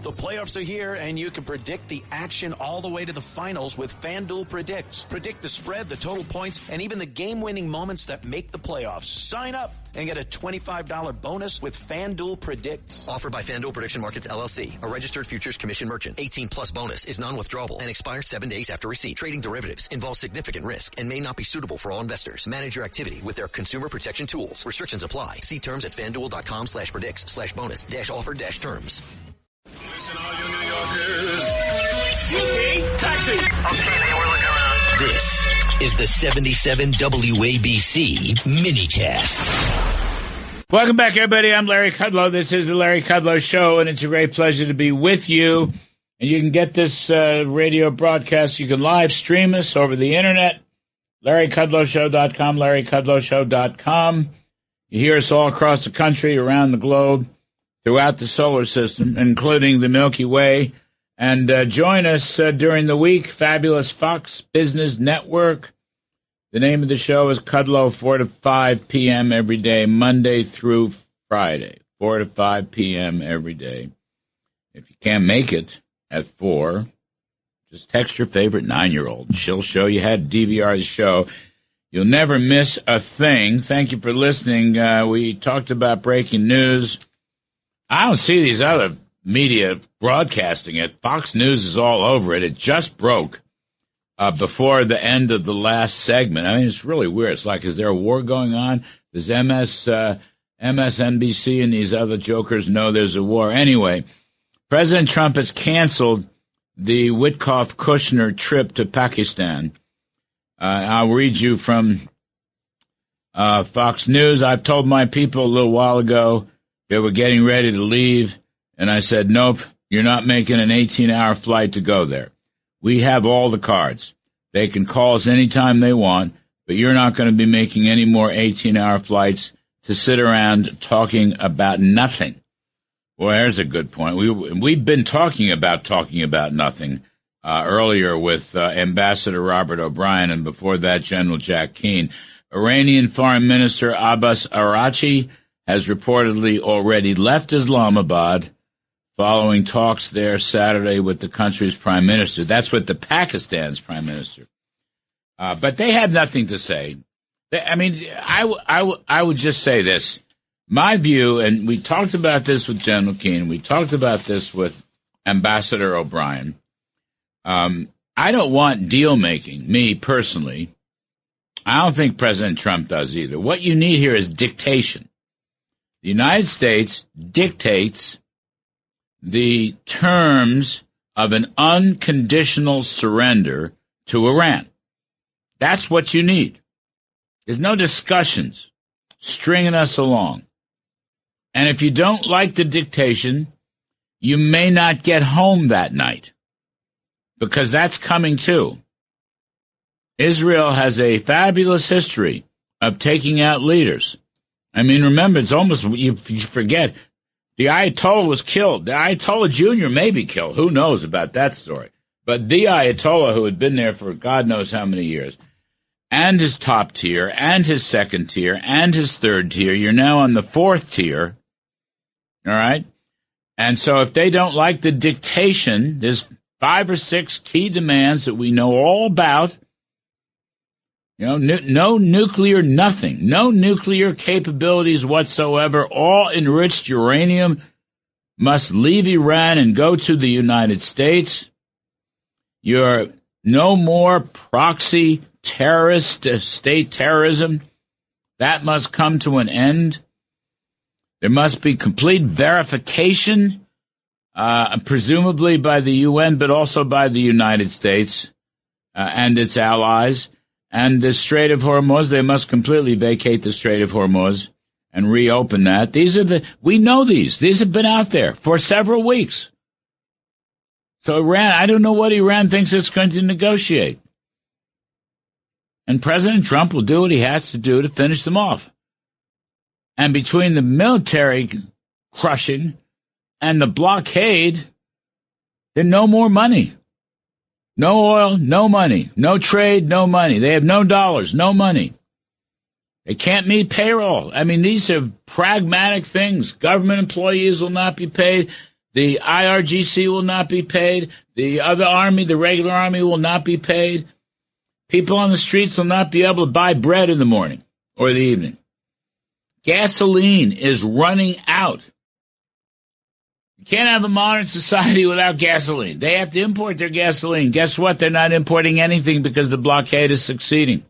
The playoffs are here, and you can predict the action all the way to the finals with FanDuel Predicts. Predict the spread, the total points, and even the game-winning moments that make the playoffs. Sign up and get a $25 bonus with FanDuel Predicts. Offered by FanDuel Prediction Markets, LLC, a registered futures commission merchant. 18-plus bonus is non-withdrawable and expires 7 days after receipt. Trading derivatives involves significant risk and may not be suitable for all investors. Manage your activity with their consumer protection tools. Restrictions apply. See terms at FanDuel.com/predicts/bonus-offer-terms. Listen, all you New Yorkers. Taxi. Okay, we're looking around. This is the 77 WABC minicast. Welcome back, everybody. I'm Larry Kudlow. This is the Larry Kudlow Show, and it's a great pleasure to be with you. And you can get this radio broadcast. You can live stream us over the internet, LarryKudlowShow.com, LarryKudlowShow.com. You hear us all across the country, around the globe, throughout the solar system, including the Milky Way. And join us during the week, fabulous Fox Business Network. The name of the show is Kudlow, 4 to 5 p.m. every day, Monday through Friday, 4 to 5 p.m. every day. If you can't make it at 4, just text your favorite 9-year-old. She'll show you how to DVR the show. You'll never miss a thing. Thank you for listening. We talked about breaking news. I don't see these other media broadcasting it. Fox News is all over it. It just broke before the end of the last segment. I mean, it's really weird. It's like, is there a war going on? Does MSNBC and these other jokers know there's a war? Anyway, President Trump has canceled the Witkoff-Kushner trip to Pakistan. I'll read you from Fox News. I've told my people a little while ago they were getting ready to leave, and I said, nope, you're not making an 18-hour flight to go there. We have all the cards. They can call us anytime they want, but you're not going to be making any more 18-hour flights to sit around talking about nothing. Well, there's a good point. We've been talking about nothing earlier with Ambassador Robert O'Brien, and before that, General Jack Keane. Iranian Foreign Minister Abbas Araghchi has reportedly already left Islamabad following talks there Saturday with the country's prime minister. That's with the Pakistan's prime minister. But they had nothing to say. I would just say this. My view, and we talked about this with General Keane, we talked about this with Ambassador O'Brien. I don't want deal-making, me personally. I don't think President Trump does either. What you need here is dictation. The United States dictates the terms of an unconditional surrender to Iran. That's what you need. There's no discussions stringing us along. And if you don't like the dictation, you may not get home that night, because that's coming too. Israel has a fabulous history of taking out leaders. I mean, remember, it's almost, you forget, the Ayatollah was killed. The Ayatollah Jr. may be killed. Who knows about that story? But the Ayatollah, who had been there for God knows how many years, and his top tier, and his second tier, and his third tier, you're now on the fourth tier, all right? And so if they don't like the dictation, there's 5 or 6 key demands that we know all about. You know, no nuclear nothing, no nuclear capabilities whatsoever. All enriched uranium must leave Iran and go to the United States. You're no more proxy terrorist, state terrorism. That must come to an end. There must be complete verification, presumably by the UN, but also by the United States and its allies. And the Strait of Hormuz, they must completely vacate the Strait of Hormuz and reopen that. We know these. These have been out there for several weeks. So Iran, I don't know what Iran thinks it's going to negotiate. And President Trump will do what he has to do to finish them off. And between the military crushing and the blockade, there's no more money. No oil, no money. No trade, no money. They have no dollars, no money. They can't meet payroll. I mean, these are pragmatic things. Government employees will not be paid. The IRGC will not be paid. The other army, the regular army, will not be paid. People on the streets will not be able to buy bread in the morning or the evening. Gasoline is running out. You can't have a modern society without gasoline. They have to import their gasoline. Guess what? They're not importing anything because the blockade is succeeding.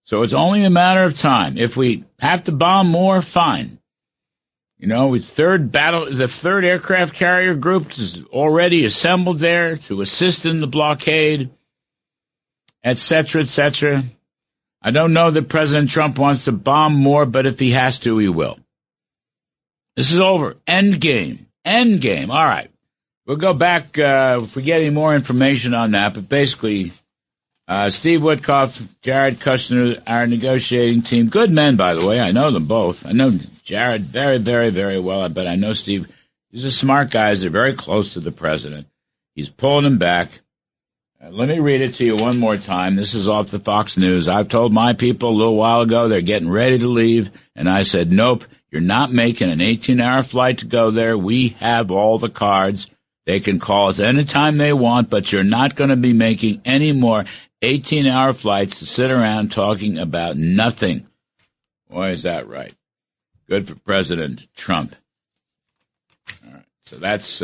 So it's only a matter of time. If we have to bomb more, fine. You know, the third aircraft carrier group is already assembled there to assist in the blockade, et cetera, et cetera. I don't know that President Trump wants to bomb more, but if he has to, he will. This is over. End game. End game. All right. We'll go back if we get any more information on that. But basically, Steve Witkoff, Jared Kushner, our negotiating team. Good men, by the way. I know them both. I know Jared very, very, very well. But I know Steve. He's a smart guy. They're very close to the president. He's pulling him back. Let me read it to you one more time. This is off the Fox News. I've told my people a little while ago they're getting ready to leave. And I said, nope. You're not making an 18-hour flight to go there. We have all the cards. They can call us anytime they want, but you're not going to be making any more 18-hour flights to sit around talking about nothing. Boy, is that right. Good for President Trump. All right. So that's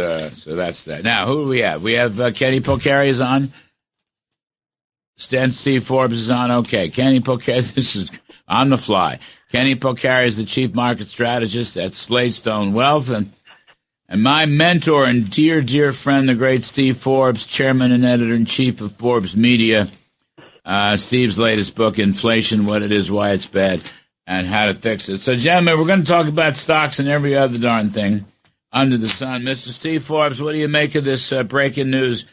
that. Now, who do we have? We have Kenny Polcari is on. Steve Forbes is on. Okay, Kenny Polcari, this is on the fly. Kenny Polcari is the chief market strategist at Sladestone Wealth, and my mentor and dear, dear friend, the great Steve Forbes, chairman and editor-in-chief of Forbes Media. Steve's latest book, Inflation, What It Is, Why It's Bad, and How to Fix It. So, gentlemen, we're going to talk about stocks and every other darn thing under the sun. Mr. Steve Forbes, what do you make of this breaking news?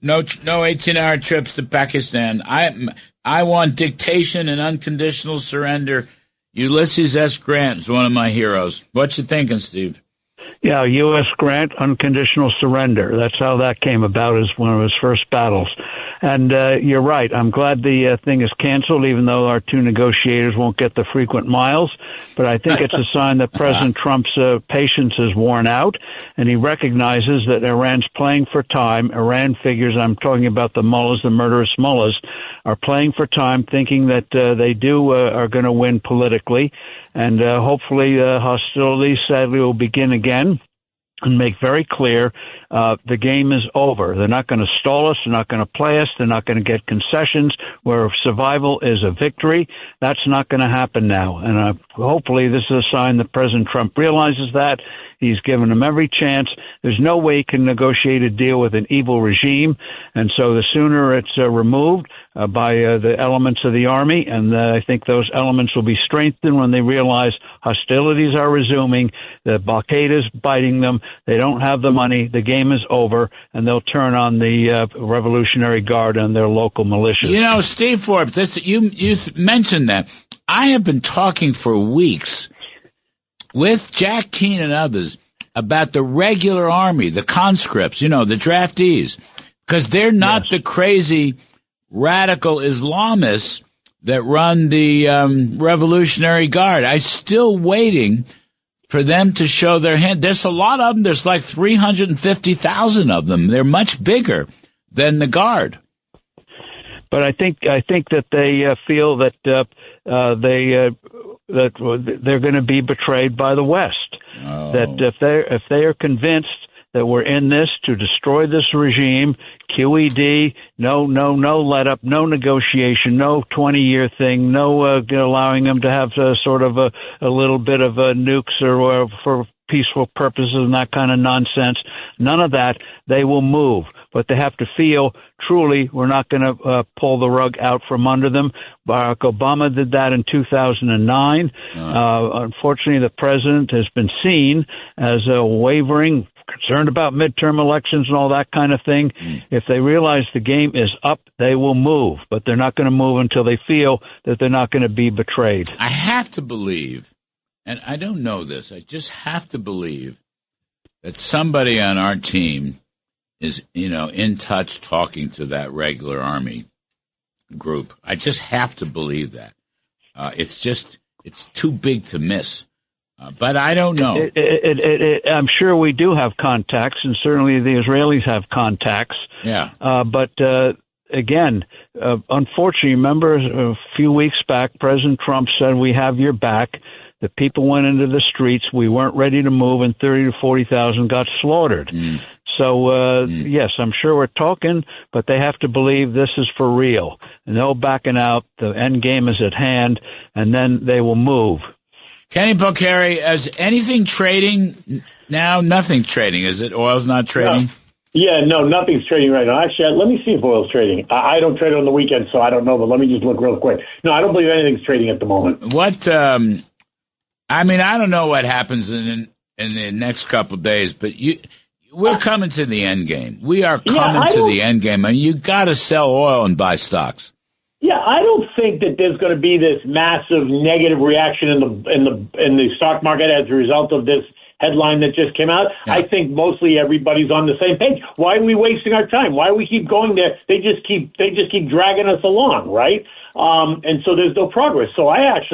No 18-hour trips to Pakistan. I want dictation and unconditional surrender. Ulysses S. Grant is one of my heroes. What you thinking, Steve? Yeah, U.S. Grant, unconditional surrender. That's how that came about as one of his first battles. And you're right. I'm glad the thing is canceled, even though our two negotiators won't get the frequent miles. But I think it's a sign that President Trump's patience is worn out, and he recognizes that Iran's playing for time. Iran figures, I'm talking about the mullahs, the murderous mullahs, are playing for time, thinking that they are going to win politically. And hopefully hostilities, sadly, will begin again and make very clear the game is over. They're not going to stall us. They're not going to play us. They're not going to get concessions where survival is a victory. That's not going to happen now. And hopefully this is a sign that President Trump realizes that. He's given them every chance. There's no way he can negotiate a deal with an evil regime. And so the sooner it's removed by the elements of the army, and I think those elements will be strengthened when they realize hostilities are resuming, the blockade is biting them, they don't have the money, the game is over, and they'll turn on the Revolutionary Guard and their local militias. You know, Steve Forbes, you mentioned that. I have been talking for weeks with Jack Keane and others about the regular army, the conscripts, the draftees, because they're not the crazy radical Islamists that run the Revolutionary Guard. I'm still waiting for them to show their hand. There's a lot of them. There's like 350,000 of them. They're much bigger than the Guard. But I think that they feel that that they're going to be betrayed by the West. Oh. That if they are convinced that we're in this to destroy this regime, QED, no let up, no negotiation, no 20-year thing, no allowing them to have sort of a little bit of nukes or for peaceful purposes and that kind of nonsense. None of that. They will move, but they have to feel truly we're not going to pull the rug out from under them. Barack Obama did that in 2009. Unfortunately, the president has been seen as wavering, concerned about midterm elections and all that kind of thing. If they realize the game is up, they will move, but they're not going to move until they feel that they're not going to be betrayed. I have to believe, and I don't know this, I just have to believe that somebody on our team is, in touch talking to that regular army group. I just have to believe that. It's too big to miss. But I don't know. I'm sure we do have contacts, and certainly the Israelis have contacts. Yeah. But again, unfortunately, remember a few weeks back, President Trump said, "We have your back." The people went into the streets. We weren't ready to move, and 30 to 40,000 got slaughtered. So, yes, I'm sure we're talking, but they have to believe this is for real. And they're backing out. The end game is at hand, and then they will move. Kenny Polcari, is anything trading now? Nothing's trading, is it? Oil's not trading? No, nothing's trading right now. Actually, let me see if oil's trading. I don't trade on the weekend, so I don't know, but let me just look real quick. No, I don't believe anything's trading at the moment. What, I don't know what happens in the next couple of days, but we're coming to the end game. We are coming to the end game, and you got to sell oil and buy stocks. Yeah, I don't think that there's going to be this massive negative reaction in the stock market as a result of this headline that just came out. Yeah. I think mostly everybody's on the same page. Why are we wasting our time? Why do we keep going there? They just keep dragging us along, right? And so there's no progress. So I don't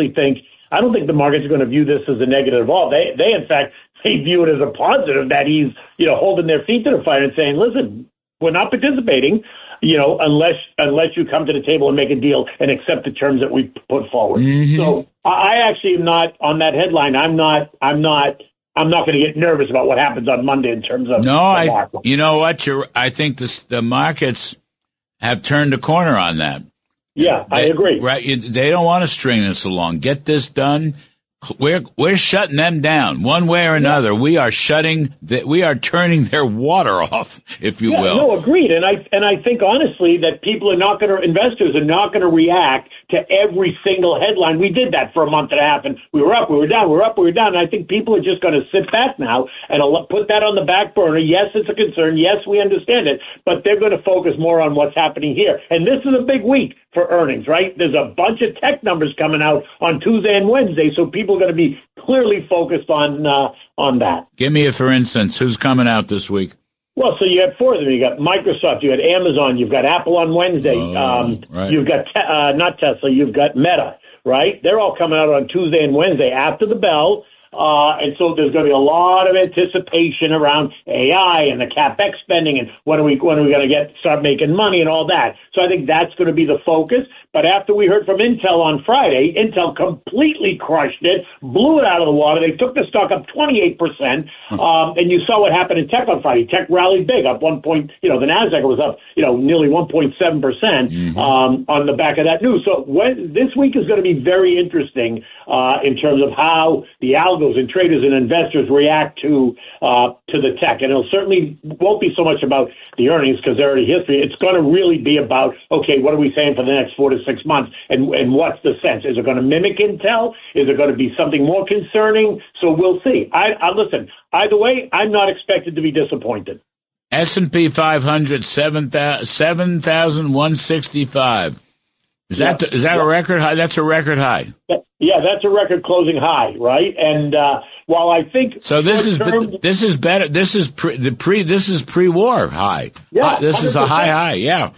think the market's going to view this as a negative at all. They in fact, they view it as a positive that he's, holding their feet to the fire and saying, listen, we're not participating, unless you come to the table and make a deal and accept the terms that we put forward. Mm-hmm. So I actually am not on that headline. I'm not going to get nervous about what happens on Monday in terms of the market. You know what? I think the markets have turned a corner on that. Yeah, I agree. Right, they don't want to string this along. Get this done. We're shutting them down one way or another. We are turning their water off, if you will. No, agreed. And I think honestly that investors are not going to react to every single headline. We did that for a month and a half, and we were up, we were down, we were up, we were down. And I think people are just going to sit back now and put that on the back burner. Yes, it's a concern. Yes, we understand it, but they're going to focus more on what's happening here. And this is a big week for earnings, right? There's a bunch of tech numbers coming out on Tuesday and Wednesday, so people are going to be clearly focused on that. Give me a for instance. Who's coming out this week? Well, so you have four of them. You got Microsoft, you got Amazon, you've got Apple on Wednesday. Right. You've got not Tesla, you've got Meta, right? They're all coming out on Tuesday and Wednesday after the bell. And so there's going to be a lot of anticipation around AI and the CapEx spending and when are we going to start making money and all that. So I think that's going to be the focus. But after we heard from Intel on Friday, Intel completely crushed it, blew it out of the water. They took the stock up 28%. And you saw what happened in tech on Friday. Tech rallied big, up 1 point. The Nasdaq was up, nearly 1.7% on the back of that news. So this week is going to be very interesting in terms of how the algos and traders and investors react to the tech. And it'll certainly won't be so much about the earnings because they're already history. It's going to really be about, okay, what are we saying for the next 4 to 6 months? And what's the sense? Is it going to mimic Intel? Is it going to be something more concerning? So we'll see. Listen, either way, I'm not expected to be disappointed. S&P 500, 7,165. Is that a record high? That's a record high. Yeah, that's a record closing high, right? And while I think so, this is better. This is pre-war high. Yeah, this 100%. Is a high. Yeah.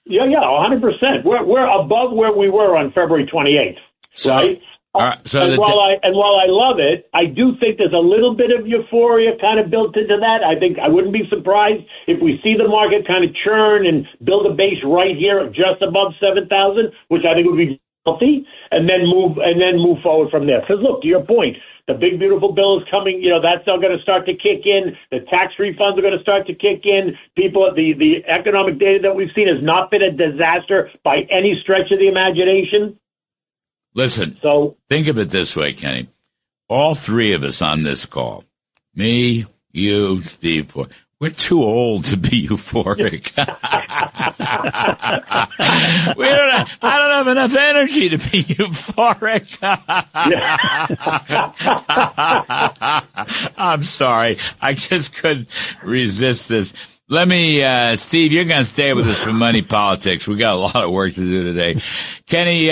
Yeah, 100%. We're above where we were on February 28th, right? While I love it, I do think there's a little bit of euphoria kind of built into that. I think I wouldn't be surprised if we see the market kind of churn and build a base right here just above 7,000, which I think would be healthy, and then move forward from there. Because look, to your point, the big beautiful bill is coming. That's now going to start to kick in. The tax refunds are going to start to kick in. The economic data that we've seen has not been a disaster by any stretch of the imagination. Listen, think of it this way, Kenny. All three of us on this call, me, you, Steve, we're too old to be euphoric. I don't have enough energy to be euphoric. I'm sorry. I just couldn't resist this. Let me, Steve, you're going to stay with us for Money Politics. We got a lot of work to do today. Kenny,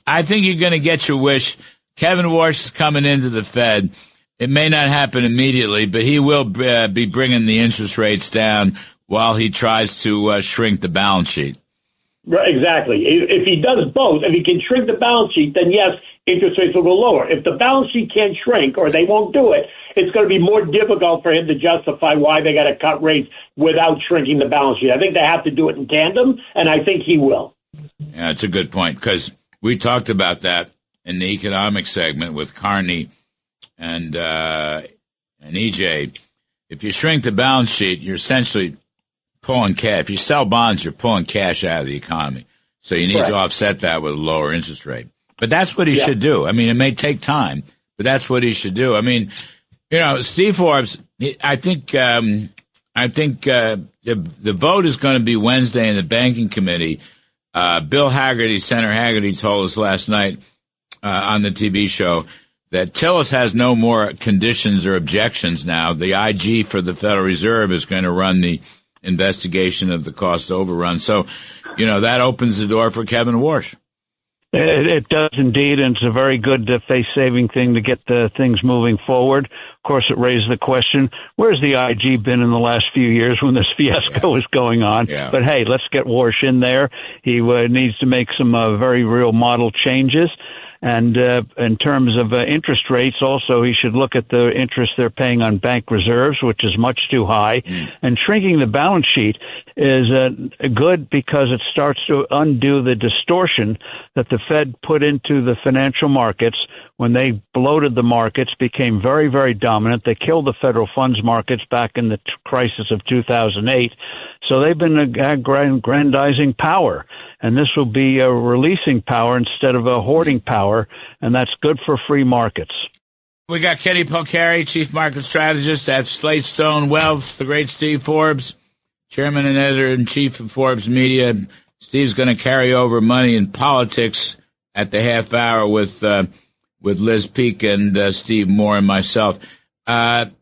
I think you're going to get your wish. Kevin Warsh is coming into the Fed. It may not happen immediately, but he will be bringing the interest rates down while he tries to shrink the balance sheet. Right, exactly. If he does both, if he can shrink the balance sheet, then yes, interest rates will go lower. If the balance sheet can't shrink or they won't do it, it's going to be more difficult for him to justify why they got to cut rates without shrinking the balance sheet. I think they have to do it in tandem, and I think he will. Yeah, it's a good point, because we talked about that in the economic segment with Carney and EJ. If you shrink the balance sheet, you're essentially pulling cash. If you sell bonds, you're pulling cash out of the economy. So you need to offset that with a lower interest rate. But that's what he should do. I mean, it may take time, but that's what he should do. I mean, you know, Steve Forbes, I think the vote is going to be Wednesday in the banking committee. Bill Hagerty, Senator Hagerty, told us last night on the TV show that Tillis has no more conditions or objections now. The IG for the Federal Reserve is going to run the investigation of the cost overrun. So, you know, that opens the door for Kevin Warsh. It does indeed, and it's a very good face-saving thing to get things moving forward. Of course, it raised the question, where's the IG been in the last few years when this fiasco is going on? Yeah. But, hey, let's get Warsh in there. He needs to make some very real model changes. And in terms of interest rates, also, he should look at the interest they're paying on bank reserves, which is much too high. And shrinking the balance sheet is good because it starts to undo the distortion that the Fed put into the financial markets when they bloated the markets, became very, very dominant. They killed the federal funds markets back in the crisis of 2008. So they've been aggrandizing power. And this will be a releasing power instead of a hoarding power, and that's good for free markets. We got Kenny Polcari, Chief Market Strategist at Slate Stone Wealth, the great Steve Forbes, Chairman and Editor-in-Chief of Forbes Media. Steve's going to carry over money in politics at the half hour with Liz Peek and Steve Moore and myself. Kenny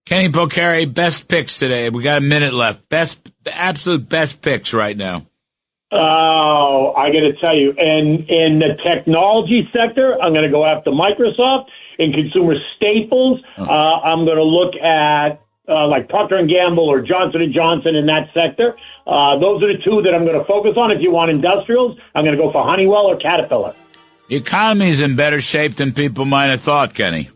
Polcari, best picks today. We got a minute left. Absolute best picks right now. Oh, I got to tell you, in the technology sector, I'm going to go after Microsoft. In consumer staples, I'm going to look at like Procter & Gamble or Johnson & Johnson in that sector. Those are the two that I'm going to focus on. If you want industrials, I'm going to go for Honeywell or Caterpillar. The economy is in better shape than people might have thought, Kenny.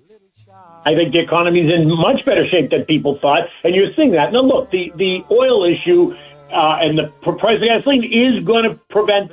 I think the economy is in much better shape than people thought, and you're seeing that. Now, look, the oil issue and the price of gasoline is going to present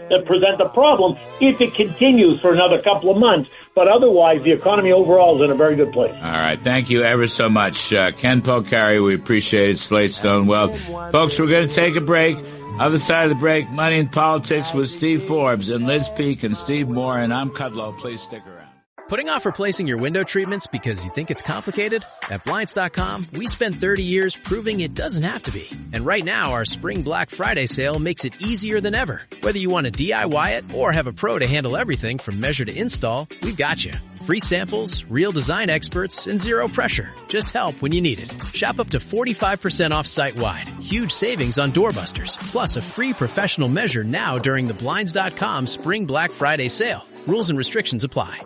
a problem if it continues for another couple of months. But otherwise, the economy overall is in a very good place. All right. Thank you ever so much, Ken Polcari. We appreciate it. Slate Stone Wealth. Folks, we're going to take a break. Other side of the break, Money in Politics with Steve Forbes and Liz Peek and Steve Moore. And I'm Kudlow. Please stick around. Putting off replacing your window treatments because you think it's complicated? At Blinds.com, we spent 30 years proving it doesn't have to be. And right now, our Spring Black Friday sale makes it easier than ever. Whether you want to DIY it or have a pro to handle everything from measure to install, we've got you. Free samples, real design experts, and zero pressure. Just help when you need it. Shop up to 45% off site-wide. Huge savings on doorbusters. Plus a free professional measure now during the Blinds.com Spring Black Friday sale. Rules and restrictions apply.